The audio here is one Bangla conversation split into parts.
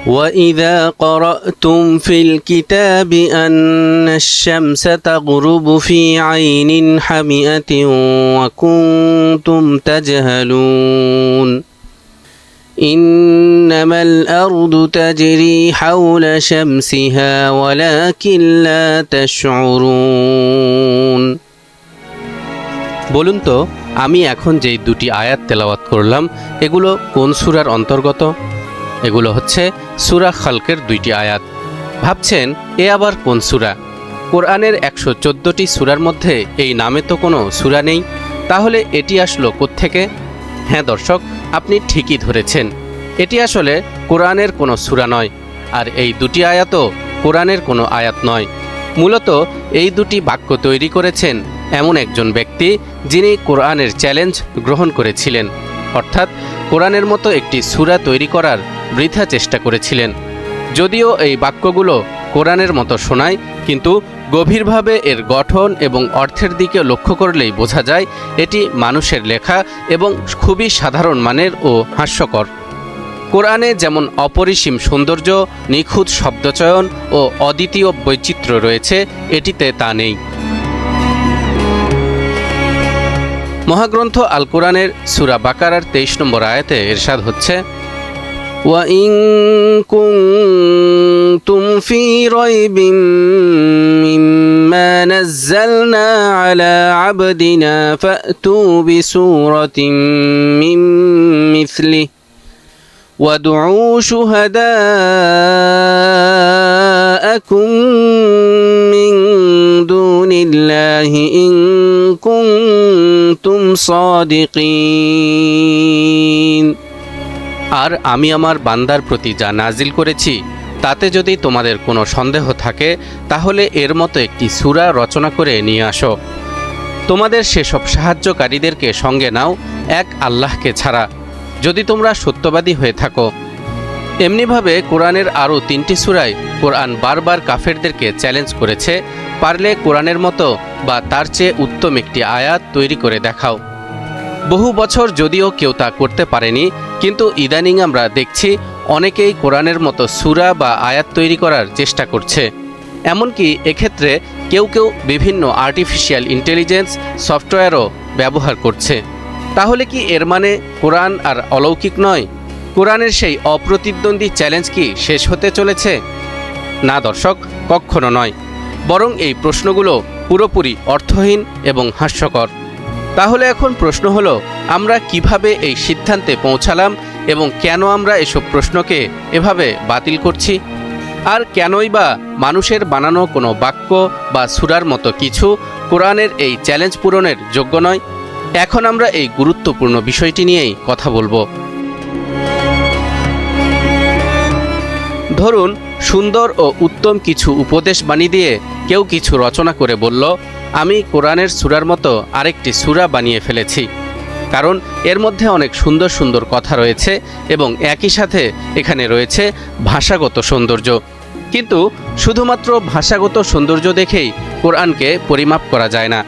وَإِذَا قَرَأْتُمْ فِي الْكِتَابِ أَنَّ الشَّمْسَ تَغْرُبُ فِي عَيْنٍ حَمِئَةٍ وَكُنْتُمْ تَجْهَلُونَ إِنَّمَا الْأَرْضُ تَجْرِي حَوْلَ شَمْسِهَا وَلَكِنْ لَا تَشْعُرُونَ। বলুন তো, আমি এখন যেই দুটি আয়াত তেলাওয়াত করলাম এগুলো কোন সূরার অন্তর্গত? এগুলো হচ্ছে সূরা খালকের দুইটি আয়াত। ভাবছেন এ আবার কোন সূরা? কোরআনের 114টি সূরার মধ্যে এই নামে তো কোনো সূরা নেই, তাহলে এটি আসলো কোত্থেকে? হ্যাঁ দর্শক, আপনি ঠিকই ধরেছেন, এটি আসলে কোরআনের কোনো সূরা নয়, আর এই দুটি আয়াতও কোরআনের কোনো আয়াত নয়। মূলত এই দুটি বাক্য তৈরি করেছেন এমন একজন ব্যক্তি যিনি কোরআনের চ্যালেঞ্জ গ্রহণ করেছিলেন, অর্থাৎ কোরআনের মতো একটি সূরা তৈরি করার বৃথা চেষ্টা করেছিলেন। যদিও এই বাক্যগুলো কোরআনের মতো শোনায়, কিন্তু গভীরভাবে এর গঠন এবং অর্থের দিকে লক্ষ্য করলেই বোঝা যায় এটি মানুষের লেখা এবং খুবই সাধারণ মানের ও হাস্যকর। কোরআনে যেমন অপরিসীম সৌন্দর্য, নিখুঁত শব্দচয়ন ও অদ্বিতীয় বৈচিত্র্য রয়েছে, এটিতে তা নেই। মহাগ্রন্থ আল কোরআনের সূরা বাকারার 23 নম্বর আয়াতে ইরশাদ হচ্ছে, وَإِن كُنتُمْ فِي رَيْبٍ مِّمَّا نَزَّلْنَا عَلَى عَبْدِنَا فَأْتُوا بِسُورَةٍ مِّن مِّثْلِهِ وَادْعُوا شُهَدَاءَكُم مِّن دُونِ اللَّهِ إِن كُنتُمْ صَادِقِينَ। আর আমি আমার বান্দার প্রতি যা নাজিল করেছি তাতে যদি তোমাদের কোনো সন্দেহ থাকে তাহলে এর মতো একটি সূরা রচনা করে নিয়ে আসো। তোমাদের সেসব সাহায্যকারীদেরকে সঙ্গে নাও এক আল্লাহকে ছাড়া, যদি তোমরা সত্যবাদী হয়ে থাকো। এমনিভাবে কোরআনের আরও 3টি সূরায় কোরআন বারবার কাফেরদেরকে চ্যালেঞ্জ করেছে, পারলে কোরআনের মতো বা তার চেয়ে উত্তম একটি আয়াত তৈরি করে দেখাও। বহু বছর যদিও কেউ তা করতে পারেনি, কিন্তু ইদানিং আমরা দেখছি অনেকেই কোরআনের মতো সূরা বা আয়াত তৈরি করার চেষ্টা করছে। এমনকি এক্ষেত্রে কেউ কেউ বিভিন্ন আর্টিফিশিয়াল ইন্টেলিজেন্স সফটওয়্যারও ব্যবহার করছে। তাহলে কি এর মানে কোরআন আর অলৌকিক নয়? কোরআনের সেই অপ্রতিদ্বন্দ্বী চ্যালেঞ্জ কি শেষ হতে চলেছে? না দর্শক, কখনো নয়। বরং এই প্রশ্নগুলো পুরোপুরি অর্থহীন এবং হাস্যকর। তাহলে এখন প্রশ্ন হলো, আমরা কিভাবে এই সিদ্ধান্তে পৌঁছালাম এবং কেন আমরা এসব প্রশ্নকে এভাবে বাতিল করছি? আর কেনই বা মানুষের বানানো কোনো বাক্য বা সূরার মতো কিছু কোরআনের এই চ্যালেঞ্জ পূরণের যোগ্য নয়? এখন আমরা এই গুরুত্বপূর্ণ বিষয়টি নিয়েই কথা বলবো। ধরুন, সুন্দর ও উত্তম কিছু উপদেশ বাণী দিয়ে কেউ কিছু রচনা করে বলল, আমি কোরআনের সূরার মতো আরেকটি সূরা বানিয়ে ফেলেছি, কারণ এর মধ্যে অনেক সুন্দর সুন্দর কথা রয়েছে এবং একই সাথে এখানে রয়েছে ভাষাগত সৌন্দর্য। কিন্তু শুধুমাত্র ভাষাগত সৌন্দর্য দেখেই কোরআনকে পরিমাপ করা যায় না।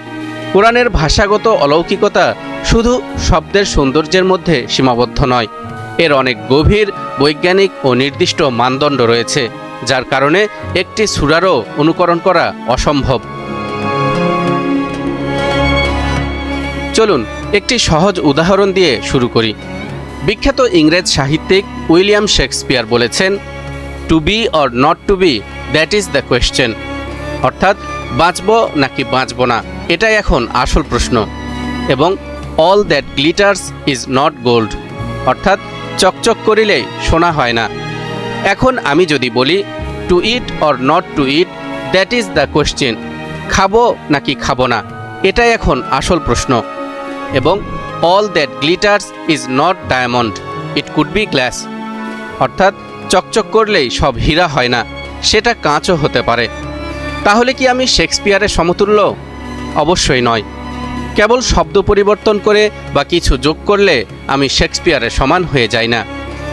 কোরআনের ভাষাগত অলৌকিকতা শুধু শব্দের সৌন্দর্যের মধ্যে সীমাবদ্ধ নয়, এর অনেক গভীর বৈজ্ঞানিক ও নির্দিষ্ট মানদণ্ড রয়েছে, যার কারণে একটি সূরারও অনুকরণ করা অসম্ভব। চলুন একটি সহজ উদাহরণ দিয়ে শুরু করি। বিখ্যাত ইংরেজ সাহিত্যিক উইলিয়াম শেক্সপিয়ার বলেছেন, to be or not to be, that is the question. অর্থাৎ বাঁচব নাকি বাঁচব না, এটাই এখন আসল প্রশ্ন। এবং all that glitters is not gold, অর্থাৎ চকচক করিলেই সোনা হয় না। এখন আমি যদি বলি to eat or not to eat, that is the question, খাবো নাকি খাবো না, এটাই এখন আসল প্রশ্ন। এবং all that glitters is not diamond, it could be glass, অর্থাৎ চকচক করলেই সব হীরা হয় না, সেটা কাঁচও হতে পারে। তাহলে কি আমি শেক্সপিয়ারের সমতুল্য? অবশ্যই নয়। কেবল শব্দ পরিবর্তন করে বা কিছু যোগ করলে আমি শেক্সপিয়ারের সমান হয়ে যাই না।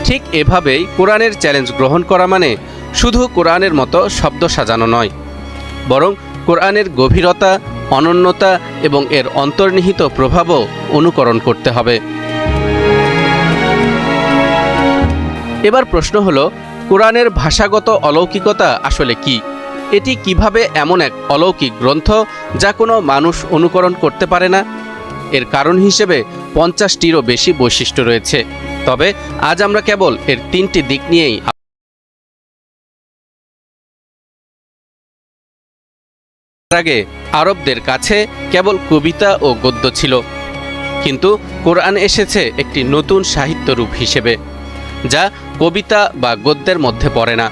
ঠিক এভাবেই কোরআনের চ্যালেঞ্জ গ্রহণ করা মানে শুধু কোরআনের মতো শব্দ সাজানো নয়, বরং কোরআনের গভীরতা, অনন্যতা এবং এর অন্তর্নিহিত প্রভাবও অনুকরণ করতে হবে। এবার প্রশ্ন হলো, কোরআনের ভাষাগত অলৌকিকতা আসলে কি? এটি কিভাবে এমন এক অলৌকিক গ্রন্থ যা কোনো মানুষ অনুকরণ করতে পারে না? এর কারণ হিসেবে 50টিরও বেশি বৈশিষ্ট্য রয়েছে। তবে আজ আমরা কেবল এর 3টি দিক নিয়েই আগে আরবদের কাছে কেবল কবিতা ও গদ্য ছিল, কিন্তু কোরআন এসেছে একটি নতুন সাহিত্য রূপ হিসেবে, যা কবিতা বা গদ্যের মধ্যে পড়ে না।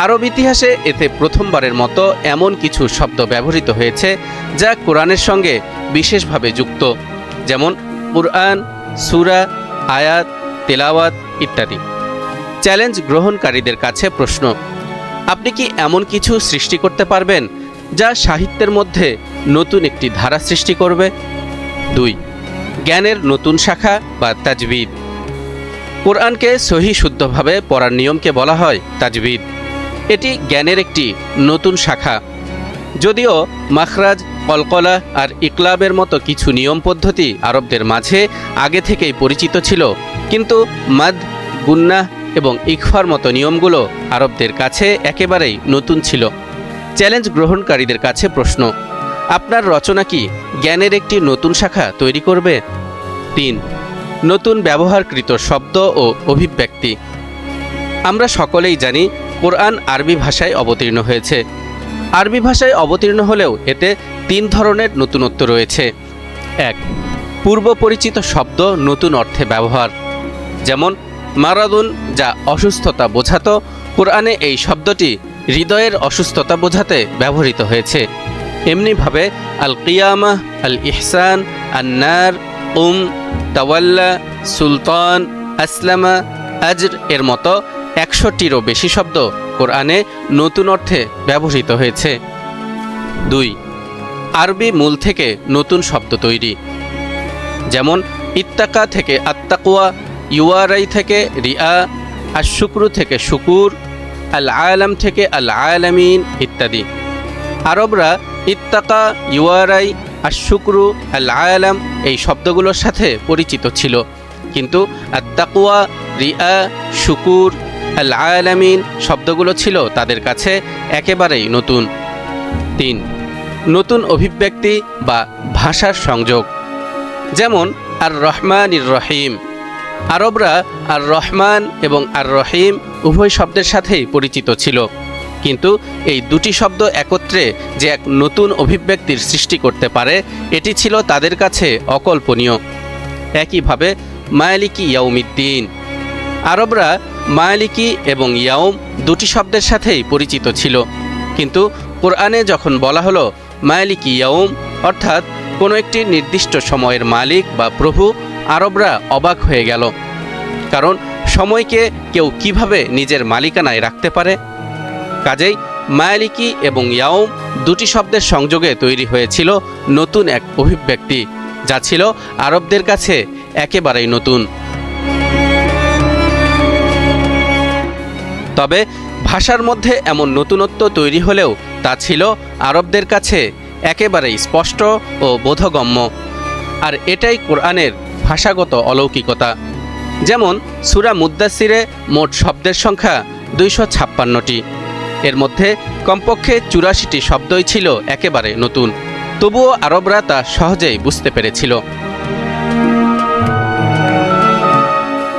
আরব ইতিহাসে এতে প্রথমবারের মতো এমন কিছু শব্দ ব্যবহৃত হয়েছে যা কোরআনের সঙ্গে বিশেষভাবে যুক্ত, যেমন কুরআন, সূরা, আয়াত, তেলাওয়াত ইত্যাদি। চ্যালেঞ্জ গ্রহণকারীদের কাছে প্রশ্ন: আপনি কি এমন কিছু সৃষ্টি করতে পারবেন যা সাহিত্যের মধ্যে নতুন একটি ধারা সৃষ্টি করবে? 2. জ্ঞানের নতুন শাখা বা তাজবিদ। কোরআনকে সহি শুদ্ধভাবে পড়ার নিয়মকে বলা হয় তাজবিদ। এটি জ্ঞানের একটি নতুন শাখা। যদিও মাখরাজ, কলকলা আর ইকলাবের মতো কিছু নিয়ম পদ্ধতি আরবদের মাঝে আগে থেকেই পরিচিত ছিল, কিন্তু মাদ, গুন্নাহ এবং ইখফার মতো নিয়মগুলো আরবদের কাছে একেবারেই নতুন ছিল। চ্যালেঞ্জ গ্রহণকারীদের কাছে প্রশ্ন: আপনার রচনা কি জ্ঞানের একটি নতুন শাখা তৈরি করবে? 3. নতুন ব্যবহারকৃত শব্দ ও অভিব্যক্তি। আমরা সকলেই জানি কোরআন আরবি ভাষায় অবতীর্ণ হয়েছে। আরবি ভাষায় অবতীর্ণ হলেও এতে 3 ধরনের নতুনত্ব রয়েছে। 1. পূর্ব পরিচিত শব্দ নতুন অর্থে ব্যবহার, যেমন মারাদুন, যা অসুস্থতা বোঝাতো, কোরআনে এই শব্দটি হৃদয়ের অসুস্থতা বোঝাতে ব্যবহৃত হয়েছে। এমনিভাবে আল কিয়ামাহ, আল ইহসান, আন্নার, তাওয়াল্লা, সুলতান, আসলামা, আজর এর মতো 100টিরও বেশি শব্দ কোরআনে নতুন অর্থে ব্যবহৃত হয়েছে। 2. আরবি মূল থেকে নতুন শব্দ তৈরি, যেমন ইত্তাকা থেকে আত্তাকুয়া, ইউয়ারাই থেকে রিয়া, আশ-শুকরু থেকে শুকুর, আল আলাম থেকে আল আলামিন ইত্যাদি। আরবরা ইত্তাকা, ইউয়ারাই, আশ-শুকরু, আল আলাম এই শব্দগুলোর সাথে পরিচিত ছিল, কিন্তু আত্তাকুয়া, রিয়া, শুকুর, আল আলামিন শব্দগুলো ছিল তাদের কাছে একেবারেই নতুন। 3. নতুন অভিব্যক্তি বা ভাষার সংযোগ, যেমন আর রহমানির রহিম। আরবরা আর রহমান এবং আর রহিম উভয় শব্দের সাথেই পরিচিত ছিল, কিন্তু এই দুটি শব্দ একত্রে যে এক নতুন অভিব্যক্তির সৃষ্টি করতে পারে এটি ছিল তাদের কাছে অকল্পনীয়। একইভাবে মালিকি ইয়াউমিদ্দিন। আরবরা মালিকি এবং ইয়াউম দুটি শব্দের সাথেই পরিচিত ছিল, কিন্তু কোরআনে যখন বলা হলো মালিকি ইয়াউম, অর্থাৎ কোনো একটি নির্দিষ্ট সময়ের মালিক বা প্রভু, আরবরা অবাক হয়ে গেল, কারণ সময়কে কেউ কিভাবে নিজের মালিকানায় রাখতে পারে? কাজেই মালিকি এবং ইয়াউম দুটি শব্দের সংযোগে তৈরি হয়েছিল নতুন এক অভিব্যক্তি, যা ছিল আরবদের কাছে একেবারেই নতুন। তবে ভাষার মধ্যে এমন নতুনত্ব তৈরি হলেও তা ছিল আরবদের কাছে একেবারেই স্পষ্ট ও বোধগম্য, আর এটাই কোরআনের ভাষাগত অলৌকিকতা। যেমন সূরা মুদ্দাসিরে মোট শব্দের সংখ্যা 256টি, এর মধ্যে কমপক্ষে 84টি শব্দই ছিল একেবারে নতুন, তবুও আরবরা তা সহজেই বুঝতে পেরেছিল।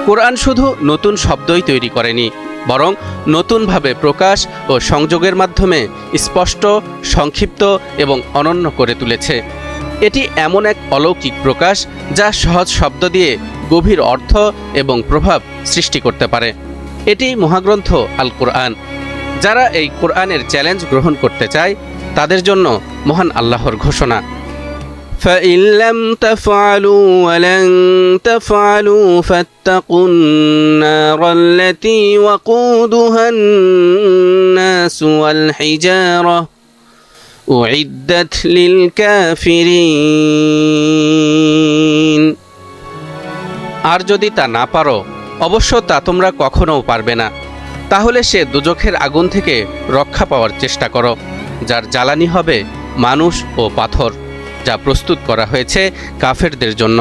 কোরআন শুধু নতুন শব্দই তৈরি করেনি, বরং নতুনভাবে প্রকাশ ও সংযোগের মাধ্যমে স্পষ্ট, সংক্ষিপ্ত এবং অনন্য করে তুলেছে। এটি এমন এক অলৌকিক প্রকাশ যা সহজ শব্দ দিয়ে গভীর অর্থ এবং প্রভাব সৃষ্টি করতে পারে। এটি মহাগ্রন্থ আল কোরআন। যারা এই কোরআনের চ্যালেঞ্জ গ্রহণ করতে চায় তাদের জন্য মহান আল্লাহর ঘোষণা: فَإِن لَّمْ تَفْعَلُوا وَلَن تَفْعَلُوا فَاتَّقُوا النَّارَ الَّتِي وَقُودُهَا النَّاسُ وَالْحِجَارَةُ أُعِدَّتْ لِلْكَافِرِينَ। আর যদি তা না পারো, অবশ্য তা তোমরা কখনোও পারবে না, তাহলে সে দোজখের আগুন থেকে রক্ষা পাওয়ার চেষ্টা করো, যার জ্বালানি হবে মানুষ ও পাথর, যা প্রস্তুত করা হয়েছে কাফেরদের জন্য।